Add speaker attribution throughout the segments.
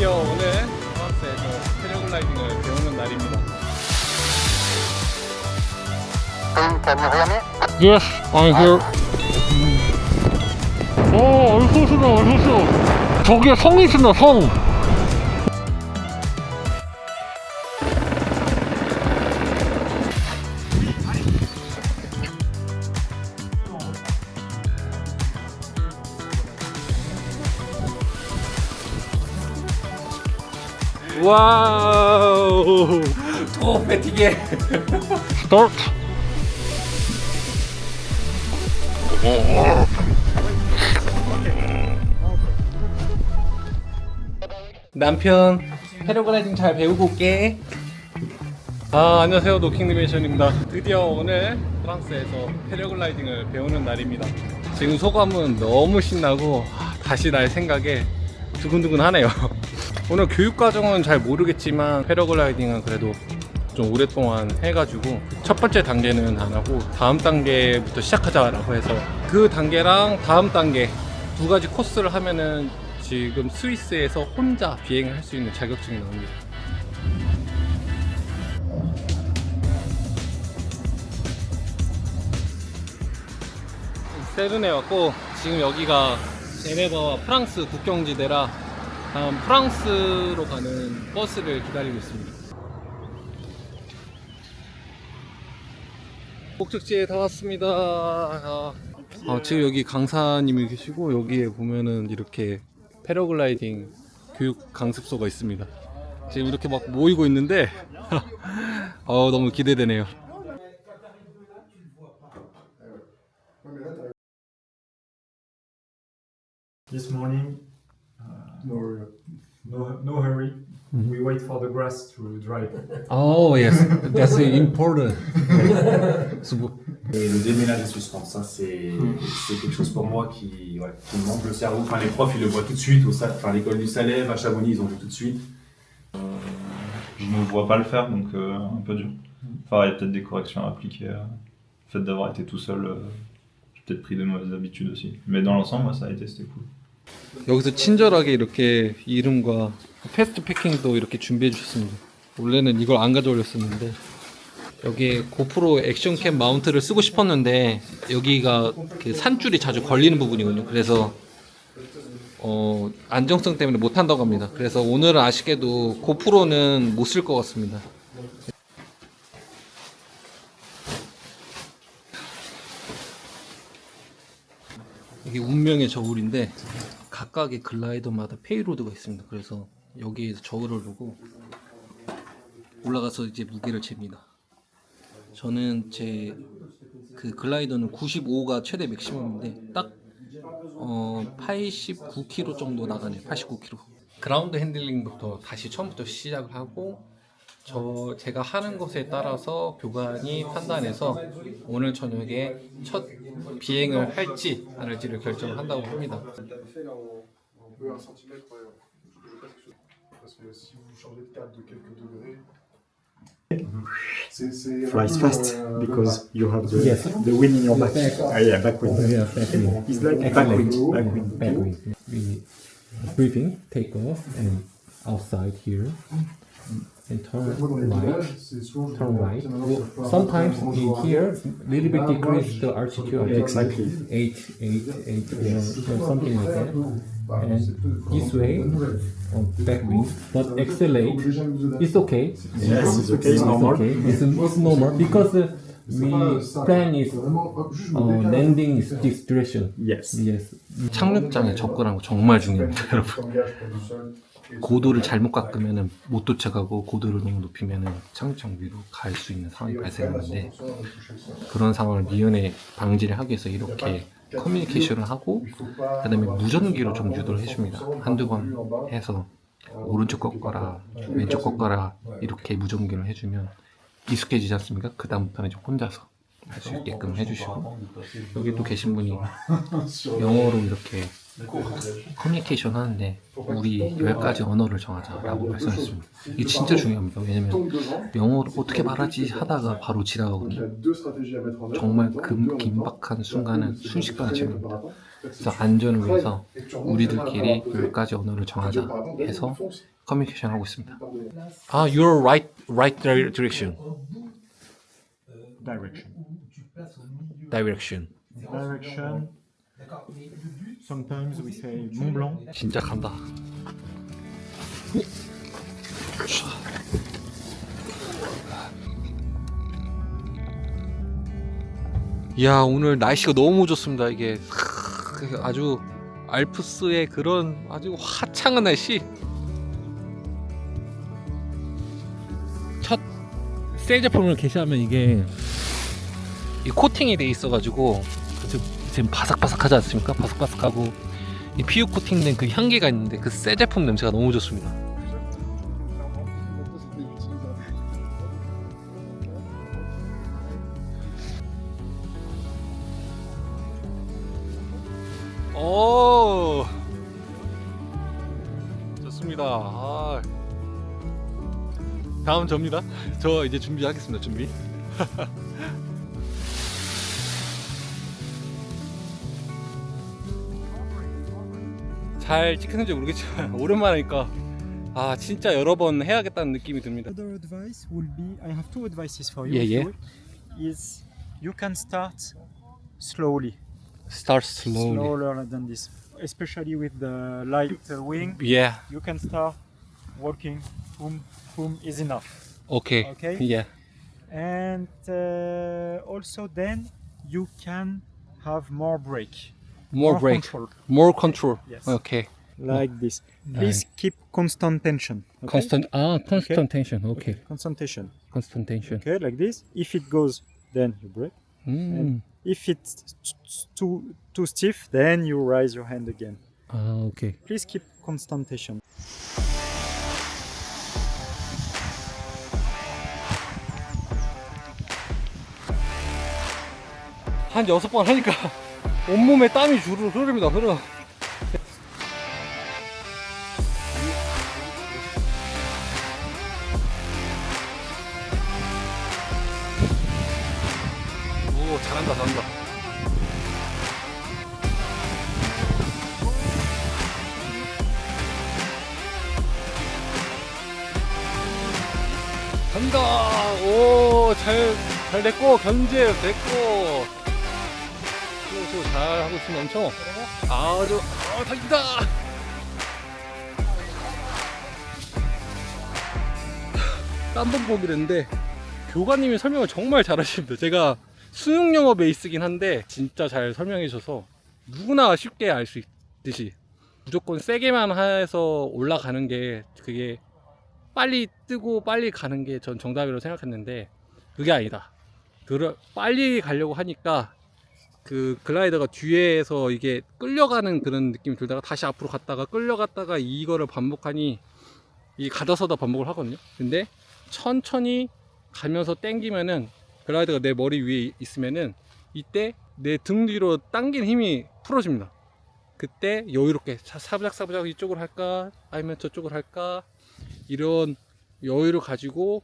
Speaker 1: 드디어 오늘 프랑스에서 패러글라이딩을 배우는 날입니다.
Speaker 2: Yes, I'm here. 얼소스다, 얼소스. 저기에 성이 있습니다, 성.
Speaker 1: 와우! 오, 배티게!
Speaker 2: Start.
Speaker 1: 남편 패러글라이딩 잘 배우고 올게. 안녕하세요, 노킹리메이션입니다. 드디어 오늘 프랑스에서 패러글라이딩을 배우는 날입니다. 지금 소감은 너무 신나고 다시 날 생각에 두근두근 하네요. 오늘 교육과정은 잘 모르겠지만 패러글라이딩은 그래도 좀 오랫동안 해가지고 첫 번째 단계는 안 하고 다음 단계부터 시작하자라고 해서 그 단계랑 다음 단계 두 가지 코스를 하면은 지금 스위스에서 혼자 비행을 할 수 있는 자격증이 나옵니다. 세른에 왔고 지금 여기가 제네바와 프랑스 국경지대라 다음 프랑스로 가는 버스를 기다리고 있습니다. 목적지에 다 왔습니다. 지금 여기 강사님이 계시고 여기에 보면은 이렇게 패러글라이딩 교육 강습소가 있습니다. 지금 이렇게 막 모이고 있는데 너무 기대되네요.
Speaker 3: This morning, no hurry. We wait for the grass to dry.
Speaker 1: Oh yes, that's important.
Speaker 4: Et le déménage des suspens, ça c'est quelque chose pour moi qui me manque le cerveau. Enfin les profs ils le voient tout de suite, l'école du Salève, à Chamonix ils ont vu tout de suite.
Speaker 5: Je me vois pas le faire donc un peu dur. Enfin il y a peut-être des corrections à appliquer. Le fait d'avoir été tout seul, j'ai peut-être pris de mauvaises habitudes aussi. Mais dans l'ensemble moi ça a été, c'était cool.
Speaker 1: 여기서 친절하게 이렇게 이름과 패스트 패킹도 이렇게 준비해 주셨습니다. 원래는 이걸 안 가져올렸었는데 여기에 고프로 액션캠 마운트를 쓰고 싶었는데 여기가 그 산줄이 자주 걸리는 부분이거든요. 그래서 안정성 때문에 못 한다고 합니다. 그래서 오늘은 아쉽게도 고프로는 못 쓸 것 같습니다. 이게 운명의 저울인데 각각의 글라이더마다 페이로드가 있습니다. 그래서 여기에서 저울을 두고 올라가서 이제 무게를 잽니다. 저는 제 그 글라이더는 95가 최대 맥시멈인데 딱 89km 정도 나가네요. 89km. 그라운드 핸들링부터 다시 처음부터 시작을 하고 제가 하는 것에 따라서 교관이 판단해서 오늘 저녁에 첫 비행을 할지 안 할지를 결정을 한다고 합니다.
Speaker 3: Flies fast because you have the wind in your back. Yeah, back wind.
Speaker 2: Yeah, backwind.
Speaker 3: It's like backwind.
Speaker 2: Backwind. We briefing, take off, and outside here, and turn right. Turn right. Sometimes in here, little bit decrease the altitude.
Speaker 3: Exactly.
Speaker 2: 8, something like that. And this way, on backwind, but accelerate. It's okay.
Speaker 3: Yes, it's okay. It's normal.
Speaker 2: Okay. It's normal because we plan is landing is this direction.
Speaker 3: Yes.
Speaker 2: Yes.
Speaker 1: 착륙장에 접근하는 거 정말 중요합니다, 여러분. 고도를 잘못 깎으면 못 도착하고 고도를 너무 높이면 착륙장 위로 갈 수 있는 상황이 발생하는데 그런 상황을 미연에 방지를 하기 위해서 이렇게 커뮤니케이션을 하고 그 다음에 무전기로 좀 유도를 해줍니다. 한두 번 해서 오른쪽 꺾어라 왼쪽 꺾어라 이렇게 무전기를 해주면 익숙해지지 않습니까? 그 다음부터는 이제 혼자서 할 수 있게끔 해주시고 여기 또 계신 분이 영어로 이렇게
Speaker 2: 커뮤니케이션 하는데 우리 10가지 언어를 정하자라고 말씀하셨습니다. 이게 진짜 중요합니다. 왜냐면 영어를 어떻게 말하지 하다가 바로 지나가거든요. 정말 긴박한 순간은 순식간에 지납니다. 그래서 안전을 위해서 우리들끼리 10가지 언어를 정하자 해서 커뮤니케이션 하고 있습니다. 아, you're right direction.
Speaker 3: Direction.
Speaker 2: Direction.
Speaker 3: Sometimes we say Mont Blanc.
Speaker 2: 진짜 간다. 이야, 오늘 날씨가 너무 좋습니다. 이게 아주 알프스의 그런 아주 화창한 날씨. 첫 새 제품을 게시하면 이게 이 코팅이 돼 있어가지고 지금 바삭바삭하지 않습니까? 바삭바삭하고 이 피부 코팅된 그 향기가 있는데 그 새 제품 냄새가 너무 좋습니다. 오, 좋습니다. 아, 다음 저입니다. 저 이제 준비하겠습니다. 준비. 잘 찍혔는지 모르겠지만 오랜만이니까 아 진짜 여러 번 해야겠다는 느낌이 듭니다.
Speaker 3: Other advice will be, I have two advices for you.
Speaker 2: Yeah, yeah.
Speaker 3: Is you can start slowly,
Speaker 2: Start slowly.
Speaker 3: slower than this, especially with the light wing.
Speaker 2: Yeah.
Speaker 3: You can start walking. Boom is enough.
Speaker 2: Okay.
Speaker 3: Okay.
Speaker 2: Yeah.
Speaker 3: And also then you can have more brake.
Speaker 2: More brake.
Speaker 3: Control.
Speaker 2: More control.
Speaker 3: Yes.
Speaker 2: Okay.
Speaker 3: Like this. Please keep constant tension. Okay?
Speaker 2: constant tension. Okay.
Speaker 3: Constant tension.
Speaker 2: Constant tension.
Speaker 3: Okay, like this. If it goes, then you brake.
Speaker 2: 음.
Speaker 3: If it's too stiff, then you raise your hand again.
Speaker 2: 아, 오케이.
Speaker 3: Please keep constant tension.
Speaker 2: 한 6번 하니까 온몸에 땀이 주르르 흐릅니다. 흐르. 오, 잘한다, 잘한다. 간다. 오, 잘 됐고, 견제 됐고. 잘 하고 있으면 엄청 아주 달린다. 딴번 보기랬는데 교관님이 설명을 정말 잘하십니다. 제가 수능 영어 베이스긴 한데 진짜 잘 설명해 주셔서 누구나 쉽게 알 수 있듯이 무조건 세게만 해서 올라가는 게 그게 빨리 뜨고 빨리 가는 게 전 정답이라고 생각했는데 그게 아니다. 빨리 가려고 하니까 그 글라이더가 뒤에서 이게 끌려가는 그런 느낌이 들다가 다시 앞으로 갔다가 끌려갔다가 이거를 반복하니 이 가다서다 반복을 하거든요. 근데 천천히 가면서 당기면은 글라이더가 내 머리 위에 있으면은 이때 내 등 뒤로 당긴 힘이 풀어집니다. 그때 여유롭게 사부작사부작 이쪽으로 할까 아니면 저쪽으로 할까 이런 여유를 가지고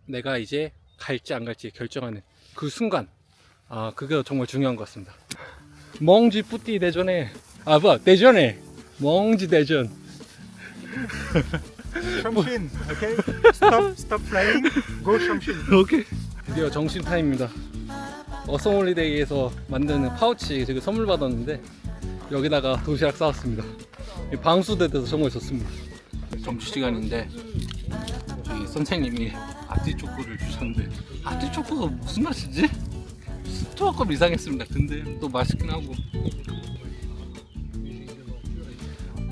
Speaker 2: 내가 이제 갈지 안 갈지 결정하는 그 순간, 아, 그게 정말 중요한 것 같습니다. 멍지 뿌띠 대전에, 대전에 멍지 대전.
Speaker 3: Shamshin, okay? Stop flying. Go Shamshin.
Speaker 2: 오케이. 드디어 정신 타임입니다. 어썸홀리데이에서 만드는 파우치 지금 선물 받았는데 여기다가 도시락 싸왔습니다. 방수돼서 정말 좋습니다. 점심시간인데 저기 선생님이 아티초코를 주셨는데 아티초코가 무슨 맛이지? 조금 이상했습니다. 근데 또 맛있긴 하고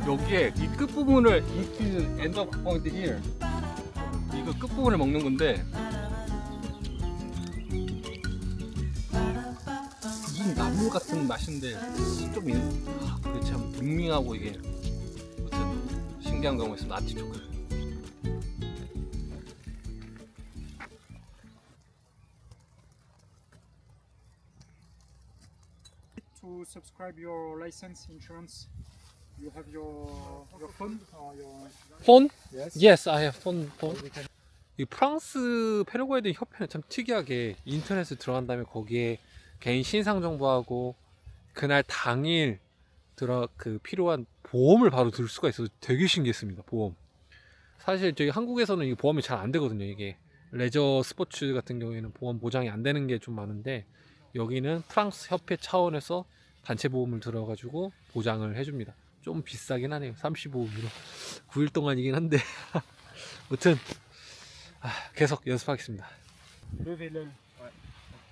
Speaker 2: 여기에 이 끝부분을 It is end of point here 이거 끝부분을 먹는 건데 무슨 나물 같은 맛인데 좀 그게 참 밍밍하고 이게 무슨 신기한 경우가 있습니다. 아티초크
Speaker 3: To to subscribe your license insurance, you have your phone or your
Speaker 2: 폰?
Speaker 3: yes.
Speaker 2: Yes, I have phone.
Speaker 3: We can-
Speaker 2: 이 프랑스 패러글라이딩 협회는 참 특이하게 인터넷에 들어간 다음에 거기에 개인 신상 정보하고 그날 당일 필요한 보험을 바로 들 수가 있어서 되게 신기했습니다. 보험. 사실 저희 한국에서는 이 보험이 잘 안 되거든요. 이게 레저 스포츠 같은 경우에는 보험 보장이 안 되는 게 좀 많은데 여기는 프랑스 협회 차원에서 단체 보험을 들어가지고 보장을 해줍니다. 좀 비싸긴 하네요. 35유로. 9일 동안이긴 한데 아무튼 계속 연습하겠습니다.
Speaker 3: Levez l'aile. Ouais.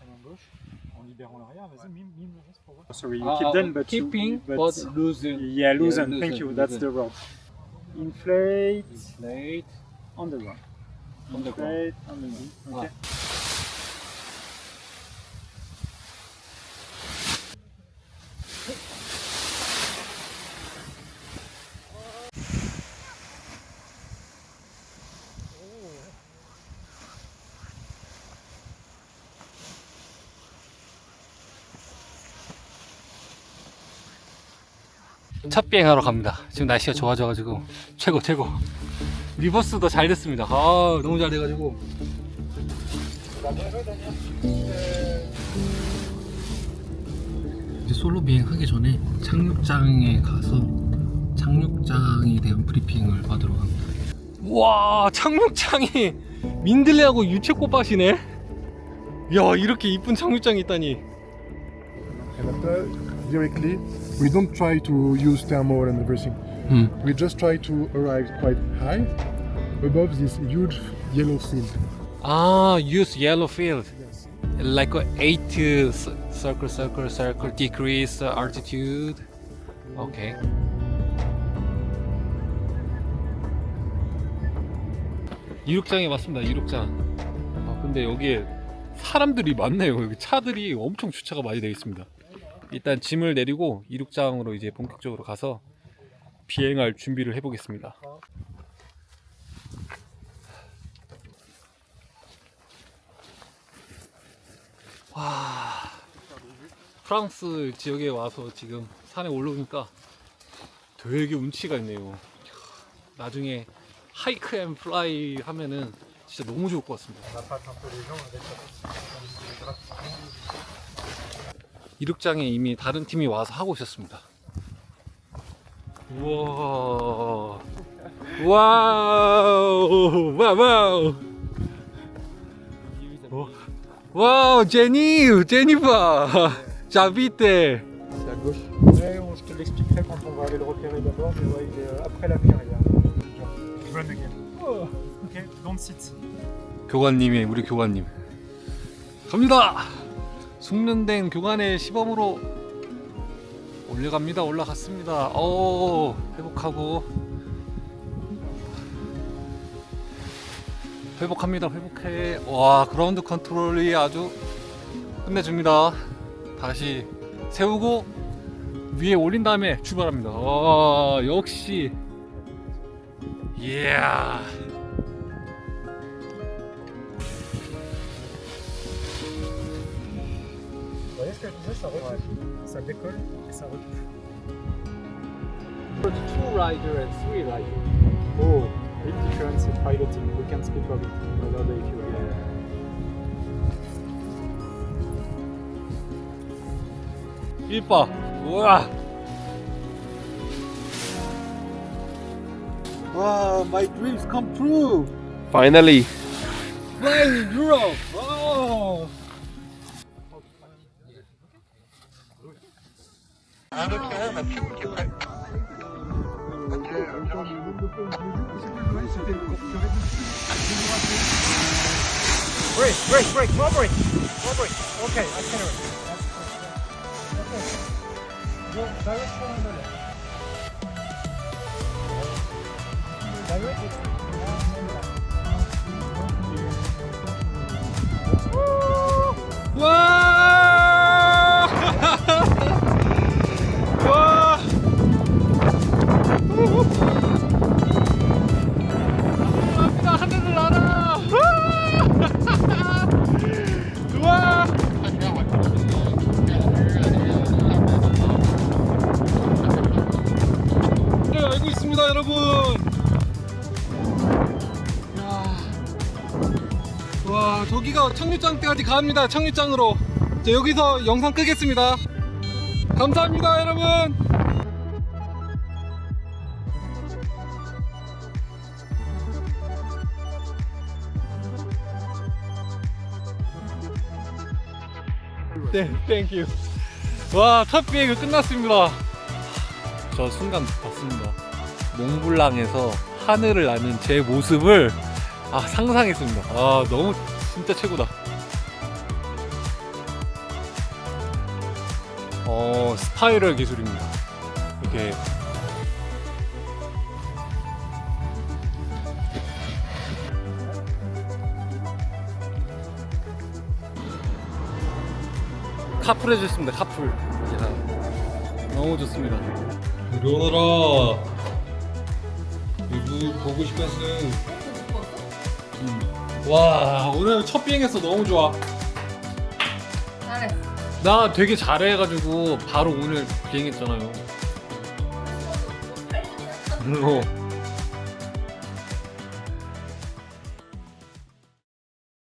Speaker 3: En gauche. En libérant l'arrière. Vas-y, mime le reste pour voir. Sorry, you
Speaker 2: Ah,
Speaker 3: keep them, but
Speaker 2: keeping,
Speaker 3: but
Speaker 2: but losing.
Speaker 3: Yeah, loosen.
Speaker 2: Yeah,
Speaker 3: Thank you.
Speaker 2: loosen,
Speaker 3: That's
Speaker 2: loosen.
Speaker 3: the rod. Inflate
Speaker 2: Late.
Speaker 3: on the ground.
Speaker 2: On the ground.
Speaker 3: Inflate on the knee. Okay.
Speaker 2: 첫 비행하러 갑니다. 지금 날씨가 좋아져가지고 최고. 리버스도 잘 됐습니다. 아 너무 잘 돼가지고. 이제 솔로 비행하기 전에 착륙장에 가서 착륙장에 대한 브리핑을 받으러 갑니다. 와 착륙장이 민들레하고 유채꽃밭이네. 야 이렇게 이쁜 착륙장이 있다니.
Speaker 6: And after, directly, we don't try to use thermal and everything. We just try to arrive quite high above this huge yellow field.
Speaker 2: Ah, use yellow field.
Speaker 6: Yes.
Speaker 2: Like 8 circle decrease altitude. Okay. 이륙장에 왔습니다. 이륙장. 아, 근데 여기에 사람들이 많네요. 여기 차들이 엄청 주차가 많이 되어 있습니다. 일단 짐을 내리고 이륙장으로 이제 본격적으로 가서 비행할 준비를 해보겠습니다. 와, 프랑스 지역에 와서 지금 산에 올라오니까 되게 운치가 있네요. 나중에 하이크 앤 플라이 하면은 진짜 너무 좋을 것 같습니다. 이륙장에 이미 다른 팀이 와서 하고 있었습니다. 우와, 와우, 와우, 와우, 제니퍼, 자비테.
Speaker 3: C'est à gauche. Ouais, je te l'expliquerai quand on va aller le repérer d'abord, mais ouais, il est après la carrière. Run again. Oh, ok, don't sit.
Speaker 2: 교관님이 우리 교관님 갑니다. 숙련된 교관의 시범으로 올라갔습니다. 오 회복하고 회복합니다. 회복해. 와 그라운드 컨트롤이 아주 끝내줍니다. 다시 세우고 위에 올린 다음에 출발합니다. 와 역시 이야.
Speaker 3: Vous voyez ce que je disais, ça retouche. Ça décolle et ça retouche.
Speaker 2: 2 rider and 3 rider.
Speaker 3: Oh, big difference in piloting. We can speak of it another day if you will.
Speaker 2: 일바. 우와. 와, my dreams come true.
Speaker 1: Finally.
Speaker 2: Flying in Europe. Oh.
Speaker 3: Break, more break. Okay, accelerate. Go direction on the left. Direct.
Speaker 2: 와! 와! 갑니다. 하늘을 날아. 와!
Speaker 1: 여기가 청류장까지 갑니다. 청류장으로. 자, 여기서 영상 끄겠습니다. 감사합니다, 여러분. 네, 땡큐. 와, 첫 비행이 끝났습니다. 저 순간 봤습니다. 몽블랑에서 하늘을 나는 제 모습을 상상했습니다. 너무 진짜 최고다. 스파이럴 기술입니다. 이렇게 카풀 해줬습니다. 카풀. 야, 너무 좋습니다. 이러느라 이거 보고 싶었음. 와, 오늘 첫 비행했어. 너무 좋아.
Speaker 7: 잘했어.
Speaker 1: 나 되게 잘해가지고 바로 오늘 비행했잖아요.